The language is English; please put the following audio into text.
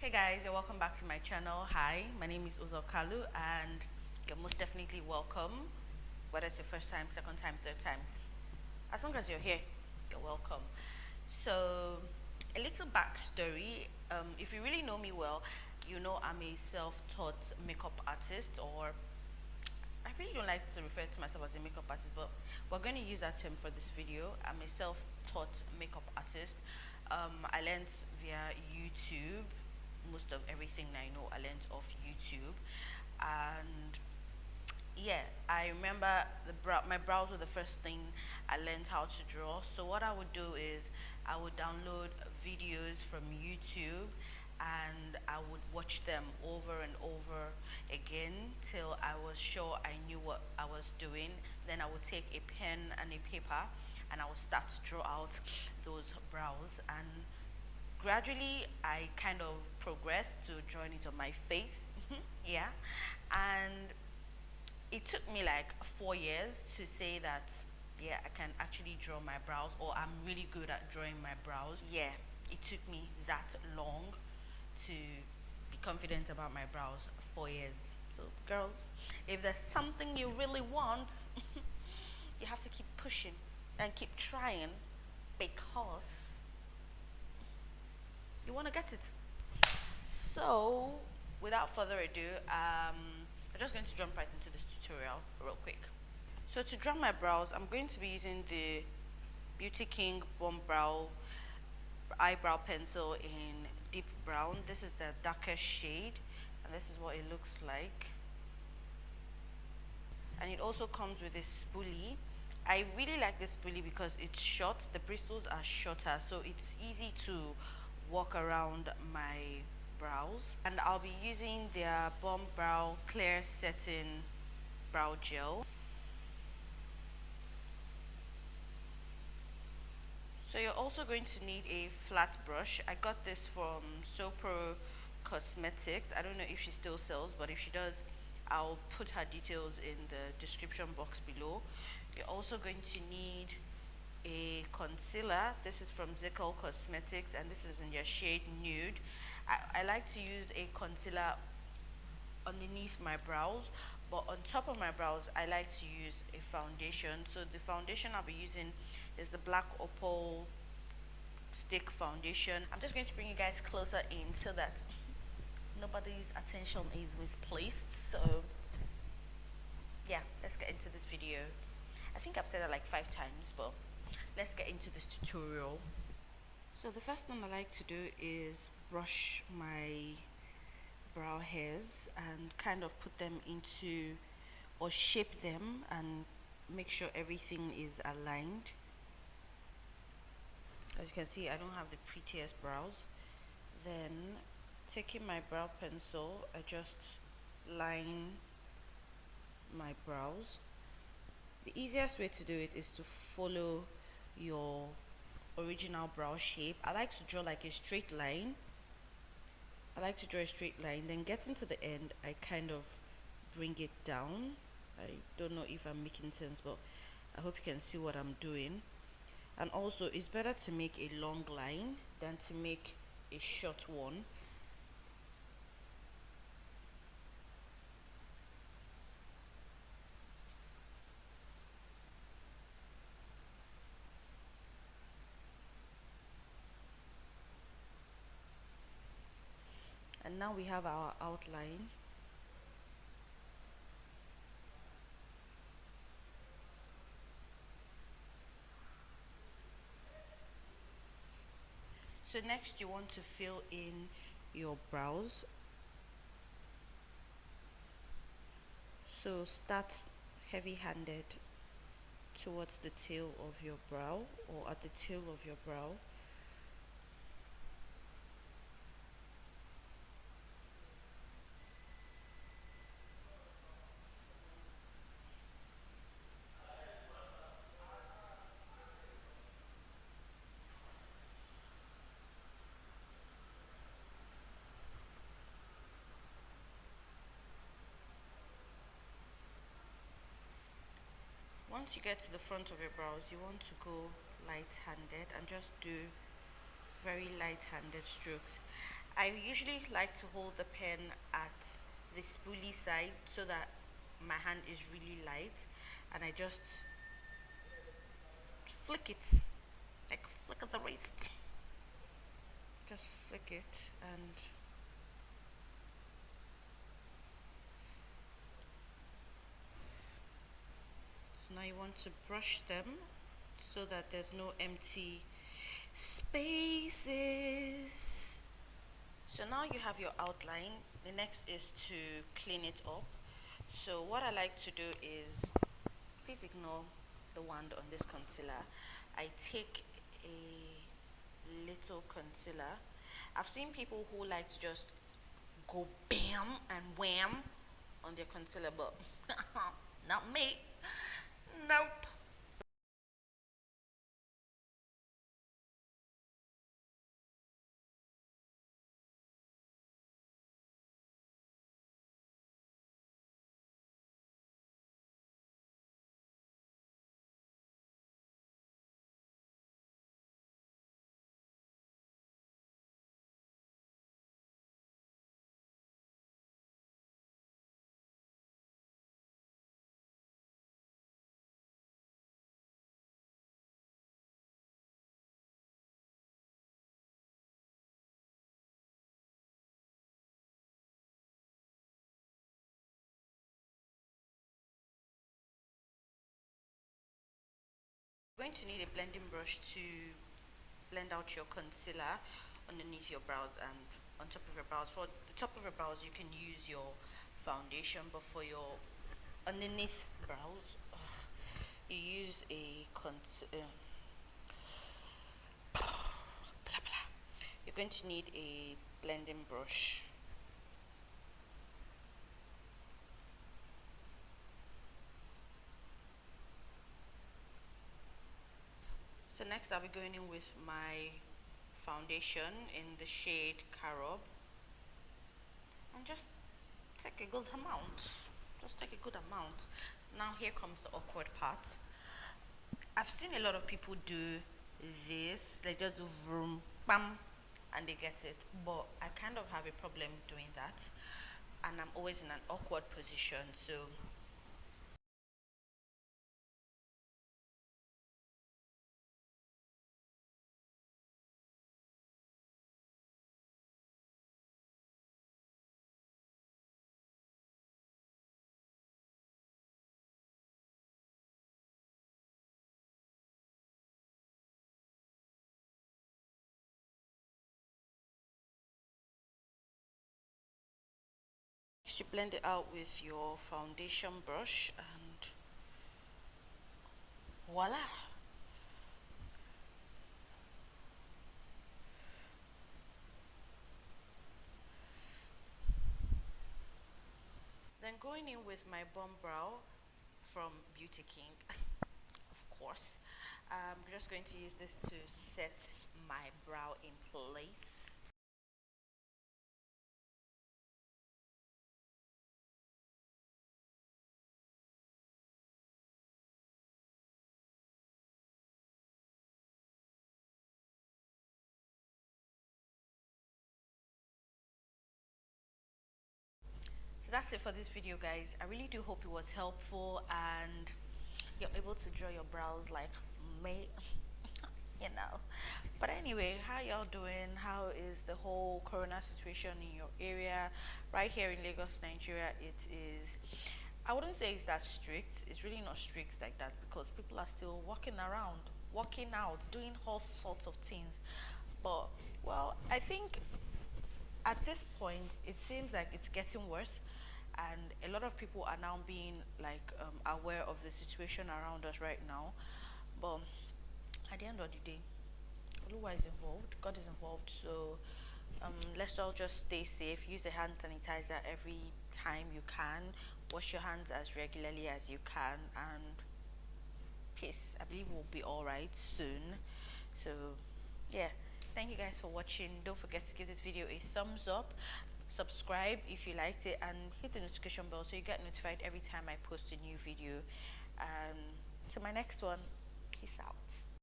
Hey guys, you're welcome back to my channel. Hi, my name is Kalu, and you're most definitely welcome, whether it's your first time, second time, third time. As long as you're here, you're welcome. So, a little backstory. If you really know me well, you know I'm a self-taught makeup artist, or I really don't like to refer to myself as a makeup artist, but we're going to use that term for this video. I'm a self-taught makeup artist. I learned via YouTube. Most of everything I know I learned off YouTube, and yeah, I remember my brows were the first thing I learned how to draw. So what I would do is I would download videos from YouTube and I would watch them over and over again till I was sure I knew what I was doing. Then I would take a pen and a paper and I would start to draw out those brows, and gradually I kind of progressed to drawing it on my face. Yeah, and it took me like 4 years to say that yeah, I can actually draw my brows, or I'm really good at drawing my brows. Yeah, it took me that long to be confident about my brows. 4 years. So girls, if there's something you really want, you have to keep pushing and keep trying, because you want to get it. So without further ado, I'm just going to jump right into this tutorial real quick. So to draw my brows, I'm going to be using the BeautyKink BombBrow eyebrow pencil in deep brown. This is the darkest shade, and this is what it looks like. And it also comes with a spoolie. I really like this spoolie because it's short. The bristles are shorter, so it's easy to walk around my brows. And I'll be using their BombBrow Clear Setting Brow Gel. So you're also going to need a flat brush. I got this from Sopro Cosmetics. I don't know if she still sells, but if she does, I'll put her details in the description box below. You're also going to need a concealer. This is from Zikel Cosmetics, and this is in your shade Nude. I like to use a concealer underneath my brows, but on top of my brows I like to use a foundation. So the foundation I'll be using is the black opal stick foundation. I'm just going to bring you guys closer in so that nobody's attention is misplaced. So yeah, let's get into this video. I think I've said that like 5 times, but let's get into this tutorial. So the first thing I like to do is brush my brow hairs and kind of put them into, or shape them, and make sure everything is aligned. As you can see, I don't have the prettiest brows. Then taking my brow pencil, I just line my brows. The easiest way to do it is to follow your original brow shape. I like to draw like a straight line. Then getting to the end, I kind of bring it down. I don't know if I'm making sense, but I hope you can see what I'm doing. And also, it's better to make a long line than to make a short one. And now we have our outline. So next you want to fill in your brows. So start heavy-handed towards the tail of your brow, or at the tail of your brow. Once you get to the front of your brows, you want to go light-handed and just do very light-handed strokes. I usually like to hold the pen at the spoolie side so that my hand is really light, and I just flick it, like flick of the wrist. Just flick it, and now you want to brush them so that there's no empty spaces. So now you have your outline. The next is to clean it up. So what I like to do is, please ignore the wand on this concealer. I take a little concealer. I've seen people who like to just go bam and wham on their concealer, but not me. Nope. You're going to need a blending brush to blend out your concealer underneath your brows and on top of your brows. For the top of your brows, you can use your foundation, but for your underneath brows, you use a blah, blah. You're going to need a blending brush. So next I'll be going in with my foundation in the shade Carob, and just take a good amount. Just take a good amount. Now here comes the awkward part. I've seen a lot of people do this. They just do vroom, bam, and they get it. But I kind of have a problem doing that, and I'm always in an awkward position. So you blend it out with your foundation brush, and voila. Then going in with my BombBrow from BeautyKink, of course. I'm just going to use this to set my brow in place. So that's it for this video, guys. I really do hope it was helpful and you're able to draw your brows like me. you know. But anyway, how y'all doing? How is the whole corona situation in your area? Right here in Lagos, Nigeria, it is, I wouldn't say it's that strict. It's really not strict like that because people are still walking around, walking out, doing all sorts of things. But well, I think at this point it seems like it's getting worse, and a lot of people are now being like aware of the situation around us right now. But at the end of the day, Oluwa is involved, God is involved. So let's all just stay safe. Use a hand sanitizer every time you can. Wash your hands as regularly as you can, and peace. I believe we'll be all right soon. So yeah, thank you guys for watching. Don't forget to give this video a thumbs up, subscribe if you liked it, and hit the notification bell so you get notified every time I post a new video. And to my next one, peace out.